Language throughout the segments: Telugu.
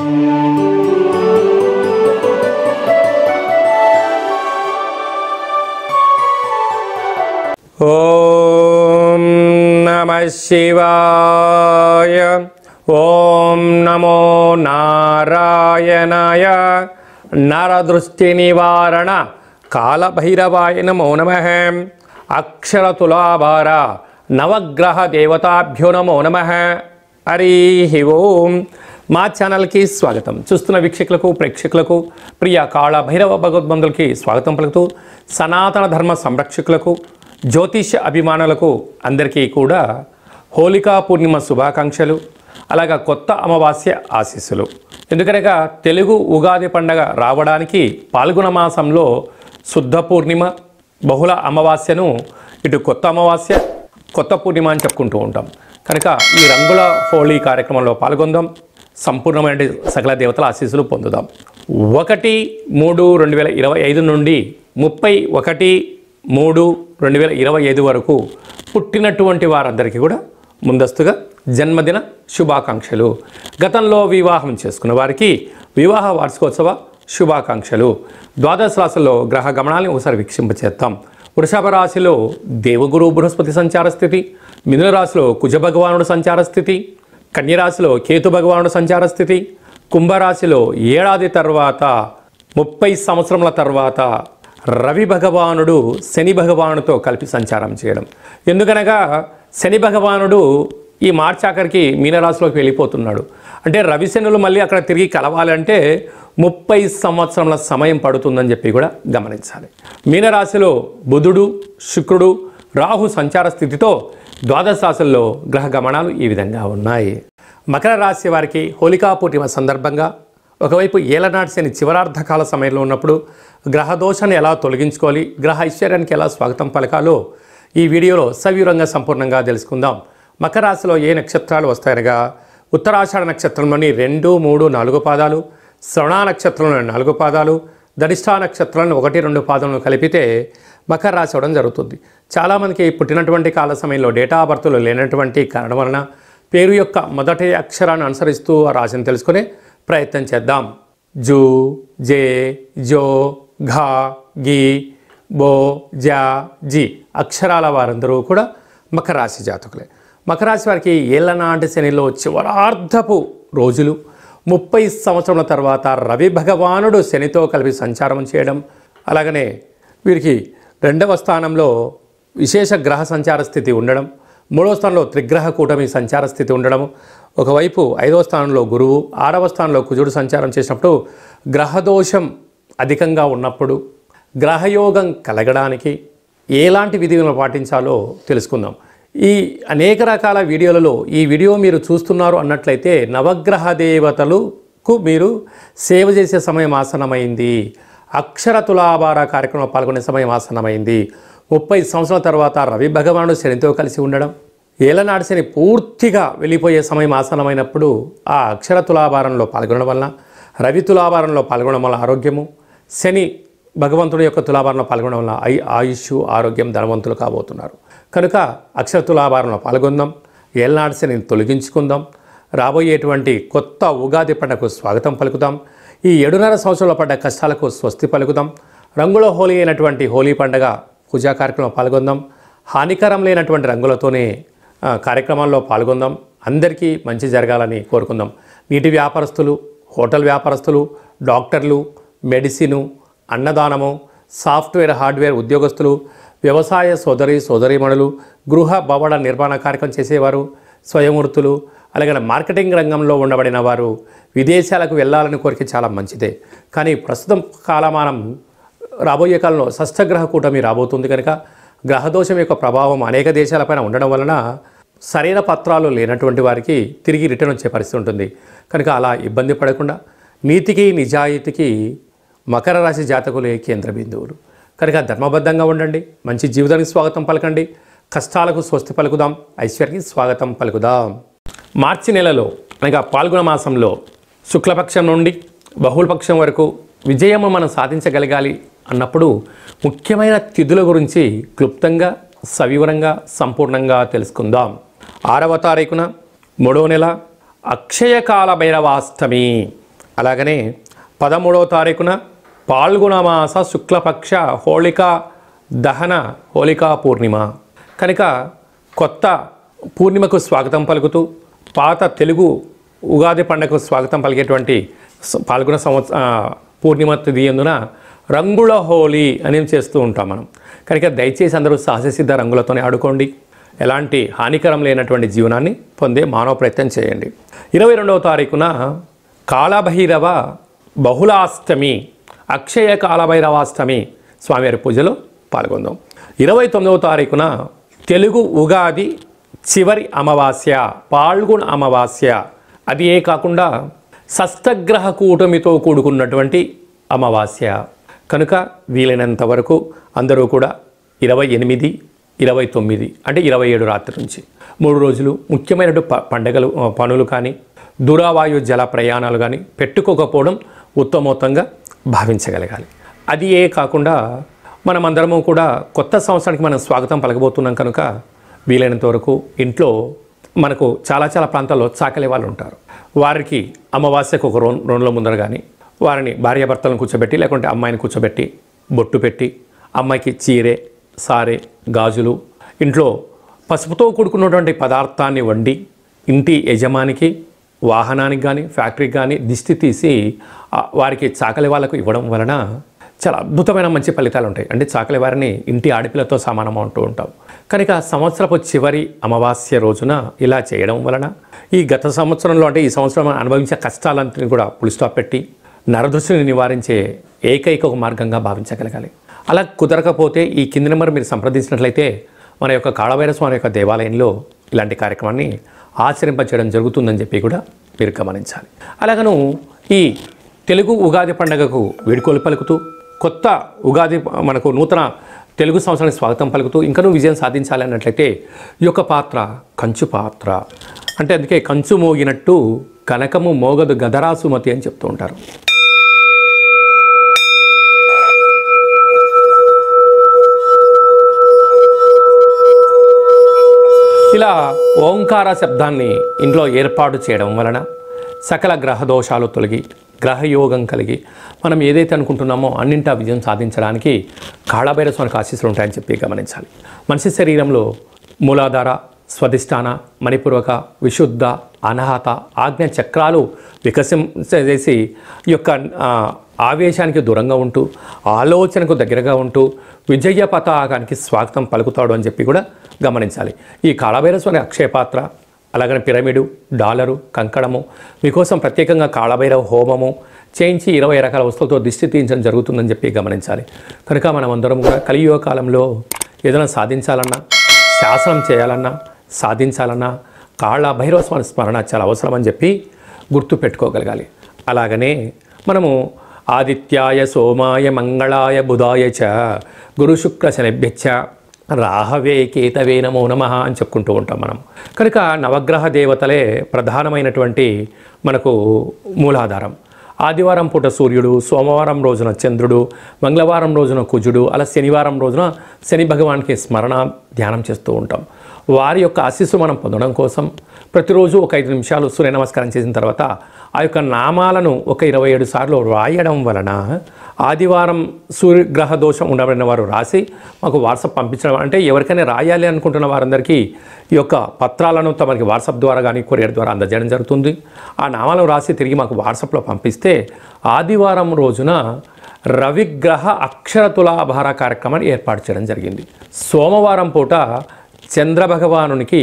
ఓం నమః శివాయ. ఓం నమో నారాయణాయ. నరదృష్టి నివారణ కాళభైరవాయ నమో నమః. అక్షరతులాభార నవగ్రహ దేవతాభ్యో నమో నమః. హరి ఓం. మా ఛానల్కి స్వాగతం. చూస్తున్న వీక్షకులకు ప్రేక్షకులకు ప్రియ కాళభైరవ భగవద్బంధులకి స్వాగతం పలుకుతూ, సనాతన ధర్మ సంరక్షకులకు జ్యోతిష అభిమానులకు అందరికీ కూడా హోళికా పూర్ణిమ శుభాకాంక్షలు, అలాగా కొత్త అమావాస్య ఆశీస్సులు. ఎందుకనగా తెలుగు ఉగాది పండగ రావడానికి పాల్గొన మాసంలో శుద్ధ పూర్ణిమ, బహుళ అమావాస్యను ఇటు కొత్త అమావాస్య, కొత్త పూర్ణిమ అని చెప్పుకుంటూ ఉంటాం. కనుక ఈ రంగుల హోళీ కార్యక్రమంలో పాల్గొందాం, సంపూర్ణమైన సకల దేవతల ఆశీస్సులు పొందుదాం. 1/3/2025 నుండి 31/3/2025 వరకు పుట్టినటువంటి వారందరికీ కూడా ముందస్తుగా జన్మదిన శుభాకాంక్షలు. గతంలో వివాహం చేసుకున్న వారికి వివాహ వార్షికోత్సవ శుభాకాంక్షలు. ద్వాదశ రాశుల్లో గ్రహ గమనాన్ని ఒకసారి వీక్షింపచేద్దాం. వృషభ రాశిలో దేవగురు బృహస్పతి సంచార స్థితి, మిథున రాశిలో కుజ భగవానుడు సంచార స్థితి, కన్యరాశిలో కేతు భగవానుడు సంచార స్థితి, కుంభరాశిలో ఏడాది తర్వాత 30 సంవత్సరముల తర్వాత రవి భగవానుడు శని భగవానుడితో కలిపి సంచారం చేయడం. ఎందుకనగా శని భగవానుడు ఈ మార్చి ఆఖరికి మీనరాశిలోకి వెళ్ళిపోతున్నాడు. అంటే రవి శనులు మళ్ళీ అక్కడ తిరిగి కలవాలంటే 30 సంవత్సరముల సమయం పడుతుందని చెప్పి కూడా గమనించాలి. మీనరాశిలో బుధుడు, శుక్రుడు, రాహు సంచార స్థితితో ద్వాదశ రాశుల్లో గ్రహ గమనాలు ఈ విధంగా ఉన్నాయి. మకర రాశి వారికి హోళికా పూర్ణిమ సందర్భంగా ఒకవైపు ఏలనాటి శని చివరార్ధకాల సమయంలో ఉన్నప్పుడు గ్రహదోషాన్ని ఎలా తొలగించుకోవాలి, గ్రహ ఐశ్వర్యానికి ఎలా స్వాగతం పలకాలో ఈ వీడియోలో సవివరంగా సంపూర్ణంగా తెలుసుకుందాం. మకర రాశిలో ఏ నక్షత్రాలు వస్తాయనగా ఉత్తరాషాఢ నక్షత్రంలోని 2, 3, 4 పాదాలు, శ్రవణ నక్షత్రంలోని 4 పాదాలు, ధనిష్ఠా నక్షత్రంలోని 1, 2 పాదాలను కలిపితే మకర రాశి అవడం జరుగుతుంది. చాలామందికి పుట్టినటువంటి కాల సమయంలో డేటా ఆఫ్ బర్త్లో లేనటువంటి కారణం వలన పేరు యొక్క మొదటి అక్షరాన్ని అనుసరిస్తూ ఆ రాశిని తెలుసుకునే ప్రయత్నం చేద్దాం. జూ, జే, జో, ఘా, గి, బో, జా, జి అక్షరాల వారందరూ కూడా మకర రాశి జాతకులే. మకర రాశి వారికి ఏళ్ళనాటి శనిలో చివరార్ధపు రోజులు, 30 సంవత్సరాల తర్వాత రవి భగవానుడు శనితో కలిపి సంచారం చేయడం, అలాగనే వీరికి 2వ స్థానంలో విశేష గ్రహ సంచార స్థితి ఉండడం, 3వ స్థానంలో త్రిగ్రహ కూటమి సంచార స్థితి ఉండడం, ఒకవైపు 5వ స్థానంలో గురువు, 6వ స్థానంలో కుజుడు సంచారం చేసినప్పుడు గ్రహదోషం అధికంగా ఉన్నప్పుడు గ్రహయోగం కలగడానికి ఎలాంటి విధులను పాటించాలో తెలుసుకుందాం. ఈ అనేక రకాల వీడియోలలో ఈ వీడియో మీరు చూస్తున్నారు అన్నట్లయితే నవగ్రహ దేవతలకు మీరు సేవ చేసే సమయం ఆసన్నమైంది. అక్షర తులాభార కార్యక్రమంలో పాల్గొనే సమయం ఆసన్నమైంది. 30 సంవత్సరాల తర్వాత రవి భగవానుడు శనితో కలిసి ఉండడం, ఏలనాటి శని పూర్తిగా వెళ్ళిపోయే సమయం ఆసన్నమైనప్పుడు ఆ అక్షర తులాభారంలో పాల్గొనడం వలన, రవి తులాభారంలో పాల్గొనడం వల్ల ఆరోగ్యము, శని భగవంతుడి యొక్క తులాభారంలో పాల్గొనడం వల్ల ఆయుష్, ఆరోగ్యం, ధనవంతులు కాబోతున్నారు. కనుక అక్షర తులాభారంలో పాల్గొందాం, ఏలనాటి శనిని తొలగించుకుందాం, రాబోయేటువంటి కొత్త ఉగాది పండుగకు స్వాగతం పలుకుదాం. ఈ 7.5 సంవత్సరాల పడ్డ కష్టాలకు స్వస్తి పలుకుదాం. రంగుల హోలీ అయినటువంటి హోలీ పండుగ పూజా కార్యక్రమంలో పాల్గొందాం. హానికరం లేనటువంటి రంగులతోనే కార్యక్రమాల్లో పాల్గొందాం. అందరికీ మంచి జరగాలని కోరుకుందాం. నీటి వ్యాపారస్తులు, హోటల్ వ్యాపారస్తులు, డాక్టర్లు, మెడిసిను, అన్నదానము, సాఫ్ట్వేర్ హార్డ్వేర్ ఉద్యోగస్తులు, వ్యవసాయ సోదరీమణులు, గృహ భవన నిర్మాణ కార్యక్రమం చేసేవారు, స్వయంవృత్తులు, అలాగే మార్కెటింగ్ రంగంలో ఉండబడిన వారు విదేశాలకు వెళ్ళాలని కోరిక చాలా మంచిదే. కానీ ప్రస్తుతం కాలమానం రాబోయే కాలంలో షష్ఠగ్రహ కూటమి రాబోతుంది కనుక గ్రహదోషం యొక్క ప్రభావం అనేక దేశాలపైన ఉండడం వలన సరైన పత్రాలు లేనటువంటి వారికి తిరిగి రిటర్న్ వచ్చే పరిస్థితి ఉంటుంది. కనుక అలా ఇబ్బంది పడకుండా నీతికి నిజాయితీకి మకర రాశి జాతకులే కేంద్ర బిందువులు. కనుక ధర్మబద్ధంగా ఉండండి, మంచి జీవితానికి స్వాగతం పలకండి, కష్టాలకు స్వస్తి పలుకుదాం, ఐశ్వర్యానికి స్వాగతం పలుకుదాం. మార్చి నెలలో అనగా పాల్గొన మాసంలో శుక్లపక్షం నుండి బహుళపక్షం వరకు విజయము మనం సాధించగలగాలి అన్నప్పుడు ముఖ్యమైన తిథుల గురించి క్లుప్తంగా సవివరంగా సంపూర్ణంగా తెలుసుకుందాం. 6వ తారీఖున 3వ నెల అక్షయకాల భైరవాష్టమి అలాగనే 13వ తారీఖున పాల్గొనమాస శుక్లపక్ష హోళికా దహన హోళికా పూర్ణిమ కనుక కొత్త పూర్ణిమకు స్వాగతం పలుకుతూ పాత తెలుగు ఉగాది పండుగకు స్వాగతం పలికేటువంటి పాల్గొన పూర్ణిమ తిథి అందున రంగుల హోలీ అని చేస్తూ ఉంటాం మనం. కనుక దయచేసి అందరూ సహజసిద్ధ రంగులతోనే ఆడుకోండి. ఎలాంటి హానికరం లేనటువంటి జీవనాన్ని పొందే మానవ ప్రయత్నం చేయండి. 22వ తారీఖున కాళభైరవ బహుళాష్టమి అక్షయ కాళభైరవాష్టమి స్వామివారి పూజలో పాల్గొందాం. 29వ తారీఖున తెలుగు ఉగాది చివరి అమావాస్య పాల్గొన అమావాస్య. అది ఏ కాకుండా షష్టగ్రహ కూటమితో కూడుకున్నటువంటి అమావాస్య కనుక వీలైనంత వరకు అందరూ కూడా 28, 29 అంటే 27 రాత్రి నుంచి 3 రోజులు ముఖ్యమైన పండగలు పనులు కానీ దూరవాయు జల ప్రయాణాలు కానీ పెట్టుకోకపోవడం ఉత్తమోత్తంగా భావించగలగాలి. అది ఏ కాకుండా మనమందరము కూడా కొత్త సంవత్సరానికి మనం స్వాగతం పలకబోతున్నాం కనుక వీలైనంత వరకు ఇంట్లో మనకు చాలా ప్రాంతాల్లో చాకలి వాళ్ళు ఉంటారు. వారికి అమావాస్యకు ఒక 2 రోజుల ముందర కానీ వారిని భార్యాభర్తలను కూర్చోబెట్టి లేకుంటే అమ్మాయిని కూర్చోబెట్టి బొట్టు పెట్టి అమ్మాయికి చీరె సారె గాజులు ఇంట్లో పసుపుతో కూడుకున్నటువంటి పదార్థాన్ని వండి ఇంటి యజమానికి వాహనానికి కానీ ఫ్యాక్టరీకి కానీ దిష్టి తీసి వారికి చాకలి వాళ్ళకు ఇవ్వడం వలన చాలా అద్భుతమైన మంచి ఫలితాలు ఉంటాయి. అంటే చాకలి వారిని ఇంటి ఆడపిల్లతో సమానం అంటూ ఉంటాం. కనుక సంవత్సరపు చివరి అమావాస్య రోజున ఇలా చేయడం వలన ఈ గత సంవత్సరంలో అంటే ఈ సంవత్సరం అనుభవించే కష్టాలన్నింటినీ కూడా ఫుల్ స్టాప్ పెట్టి నరదృష్టిని నివారించే ఏకైక ఒక మార్గంగా భావించగలగాలి. అలా కుదరకపోతే ఈ కింది నెంబర్ మీరు సంప్రదించినట్లయితే మన యొక్క కాళభైరవ స్వామి యొక్క దేవాలయంలో ఇలాంటి కార్యక్రమాన్ని ఆచరింపచేయడం జరుగుతుందని చెప్పి కూడా మీరు గమనించాలి. అలాగను ఈ తెలుగు ఉగాది పండుగకు వీడ్కోలు పలుకుతూ కొత్త ఉగాది మనకు నూతన తెలుగు సంవత్సరానికి స్వాగతం పలుకుతూ ఇంకనూ విజయం సాధించాలి అన్నట్లయితే ఈ యొక్క పాత్ర కంచు పాత్ర అంటే అందుకే కంచు మోగినట్టు కనకము మోగదు గదరాసుమతి అని చెప్తూ ఉంటారు. ఇలా ఓంకార శబ్దాన్ని ఇంట్లో ఏర్పాటు చేయడం వలన సకల గ్రహ దోషాలు తొలగి గ్రహయోగం కలిగి మనం ఏదైతే అనుకుంటున్నామో అన్నింటా విజయం సాధించడానికి కాళభైరవ స్వామికి ఆశీస్సులు ఉంటాయని చెప్పి గమనించాలి. మనిషి శరీరంలో మూలాధార స్వధిష్టాన మణిపూర్వక విశుద్ధ అనాహత ఆజ్ఞ చక్రాలు వికసించేసి ఈ యొక్క ఆవేశానికి దూరంగా ఉంటూ ఆలోచనకు దగ్గరగా ఉంటూ విజయ పతాకానికి స్వాగతం పలుకుతాడు అని చెప్పి కూడా గమనించాలి. ఈ కాళభైరవ స్వామి అక్షయపాత్ర అలాగనే పిరమిడు డాలరు కంకణము మీకోసం ప్రత్యేకంగా కాళభైరవ హోమము చేయించి 20 రకాల వస్తువులతో దిష్టి తీయించడం జరుగుతుందని చెప్పి గమనించాలి. కనుక మనం అందరం కూడా కలియుగ కాలంలో ఏదైనా సాధించాలన్నా శాసనం చేయాలన్నా సాధించాలన్నా కాళభైరవ స్వామి స్మరణ చాలా అవసరం అని చెప్పి గుర్తు పెట్టుకోగలగాలి. అలాగనే మనము ఆదిత్యాయ సోమాయ మంగళాయ బుధాయ చ గురు శుక్ర శనిభ్యచ్చ రాహవే కేతవే నమో నమః అని చెప్పుకుంటూ ఉంటాం మనం. కనుక నవగ్రహ దేవతలే ప్రధానమైనటువంటి మనకు మూలాధారం. ఆదివారం పూట సూర్యుడు, సోమవారం రోజున చంద్రుడు, మంగళవారం రోజున కుజుడు, అలా శనివారం రోజున శని భగవానికి స్మరణ ధ్యానం చేస్తూ ఉంటాం. వారి యొక్క ఆశీస్సు మనం పొందడం కోసం ప్రతిరోజు ఒక 5 నిమిషాలు సూర్య నమస్కారం చేసిన తర్వాత ఆ యొక్క నామాలను ఒక 27 సార్లు రాయడం వలన ఆదివారం సూర్యగ్రహ దోషం ఉండబడిన వారు రాసి మాకు వాట్సాప్ పంపించడం అంటే ఎవరికైనా రాయాలి అనుకుంటున్న వారందరికీ ఈ యొక్క పత్రాలను తమకి వాట్సాప్ ద్వారా కానీ కొరియర్ ద్వారా అందజేయడం జరుగుతుంది. ఆ నామాలను రాసి తిరిగి మాకు వాట్సాప్లో పంపిస్తే ఆదివారం రోజున రవిగ్రహ అక్షర తులాభార కార్యక్రమాన్ని ఏర్పాటు చేయడం జరిగింది. సోమవారం పూట చంద్రభగవానునికి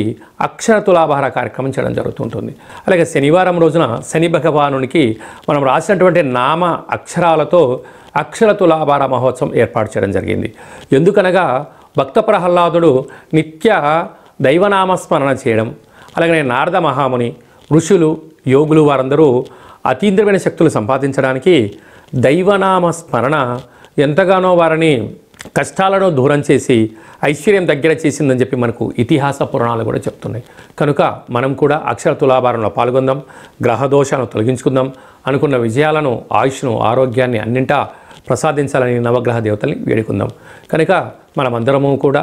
అక్షర తులాభార కార్యక్రమం చేయడం జరుగుతుంటుంది. అలాగే శనివారం రోజున శని భగవానునికి మనం రాసినటువంటి నామ అక్షరాలతో అక్షర తులాభార మహోత్సవం ఏర్పాటు చేయడం జరిగింది. ఎందుకనగా భక్త ప్రహ్లాదుడు నిత్య దైవనామస్మరణ చేయడం అలాగే నారద మహాముని ఋషులు యోగులు వారందరూ అతీంద్రమైన శక్తులు సంపాదించడానికి దైవనామ స్మరణ ఎంతగానో వారిని కష్టాలను దూరం చేసి ఐశ్వర్యం దగ్గర చేసిందని చెప్పి మనకు ఇతిహాస పురాణాలు కూడా చెప్తున్నాయి. కనుక మనం కూడా అక్షర తులాభారంలో పాల్గొందాం, గ్రహదోషాలను తొలగించుకుందాం, అనుకున్న విజయాలను ఆయుష్ను ఆరోగ్యాన్ని అన్నింటా ప్రసాదించాలని నవగ్రహ దేవతల్ని వేడుకుందాం. కనుక మనమందరము కూడా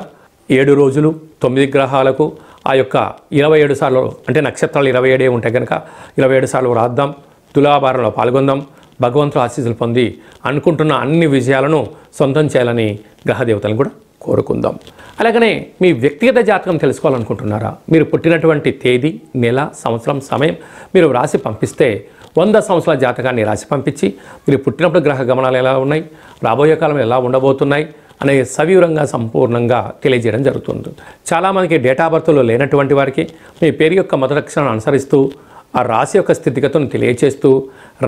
7 రోజులు 9 గ్రహాలకు ఆ యొక్క 27 సార్లు అంటే నక్షత్రాలు 27 ఉంటాయి కనుక 27 సార్లు రాద్దాం. తులాభారంలో పాల్గొందాం. భగవంతుడు ఆశీస్సులు పొంది అనుకుంటున్న అన్ని విజయాలను సొంతం చేయాలని గ్రహదేవతలను కూడా కోరుకుందాం. అలాగనే మీ వ్యక్తిగత జాతకం తెలుసుకోవాలనుకుంటున్నారా? మీరు పుట్టినటువంటి తేదీ, నెల, సంవత్సరం, సమయం మీరు రాసి పంపిస్తే 100 సంవత్సరాల జాతకాన్ని రాసి పంపించి మీరు పుట్టినప్పుడు గ్రహ గమనాలు ఎలా ఉన్నాయి, రాబోయే కాలంలో ఎలా ఉండబోతున్నాయి అనే సవివరంగా సంపూర్ణంగా తెలియజేయడం జరుగుతుంది. చాలామందికి డేటా బర్త్లో లేనటువంటి వారికి మీ పేరు యొక్క మొదటి అక్షరాన్ని అనుసరిస్తూ ఆ రాశి యొక్క స్థితిగతులను తెలియచేస్తూ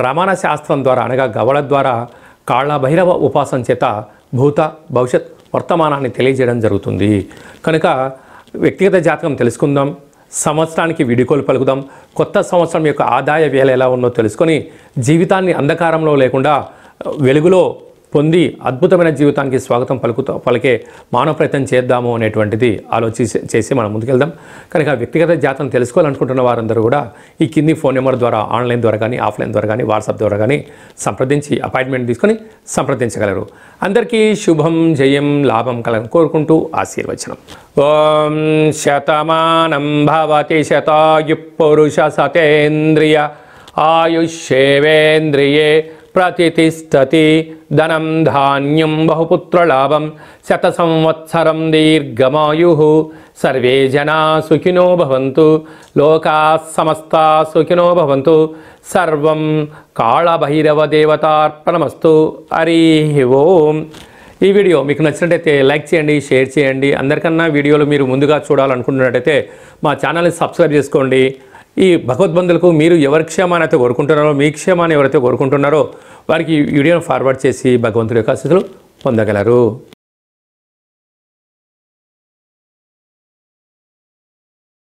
రమణ శాస్త్రం ద్వారా అనగా గవళ ద్వారా కాళభైరవ ఉపాసన చేత భూత భవిష్యత్ వర్తమానాన్ని తెలియజేయడం జరుగుతుంది. కనుక వ్యక్తిగత జాతకం తెలుసుకుందాం. సంవత్సరానికి వీడియోలు పలుకుదాం. కొత్త సంవత్సరం యొక్క ఆదాయ వేళ ఎలా ఉందో తెలుసుకొని జీవితాన్ని అంధకారంలో లేకుండా వెలుగులో పొంది అద్భుతమైన జీవితానికి స్వాగతం పలికే మానవ ప్రయత్నం చేద్దాము అనేటువంటిది చేసి మనం ముందుకెళ్దాం. కనుక వ్యక్తిగత జాతకం తెలుసుకోవాలనుకుంటున్న వారందరూ కూడా ఈ కింది ఫోన్ నెంబర్ ద్వారా ఆన్లైన్ ద్వారా కానీ ఆఫ్లైన్ ద్వారా కానీ వాట్సాప్ ద్వారా కానీ సంప్రదించి అపాయింట్మెంట్ తీసుకొని సంప్రదించగలరు. అందరికీ శుభం, జయం, లాభం కలను కోరుకుంటూ ఆశీర్వచనం. ఓం శతమానం భవతి శతాయు పురుష సతేంద్రియ ఆయుష్యేవేంద్రియే ప్రతిష్టతి ధనం ధాన్యం బహుపుత్రలాభం శత సంవత్సరం దీర్ఘమాయు సర్వే జనా సుఖినో భవంతు లోకా సమస్తా సుఖినో భవంతు సర్వం కాళభైరవ దేవతార్పణమస్తు. హరి ఓం. ఈ వీడియో మీకు నచ్చినట్టయితే లైక్ చేయండి, షేర్ చేయండి. అందరికన్నా వీడియోలు మీరు ముందుగా చూడాలనుకుంటున్నట్టయితే మా ఛానల్ని సబ్స్క్రైబ్ చేసుకోండి. ఈ భగవద్బంధులకు మీరు ఎవరి క్షేమాన్ని అయితే కోరుకుంటున్నారో, మీ క్షేమాన్ని ఎవరైతే కోరుకుంటున్నారో వారికి ఈ వీడియోను ఫార్వర్డ్ చేసి భగవంతుడి యొక్క ఆశీస్సులు పొందగలరు.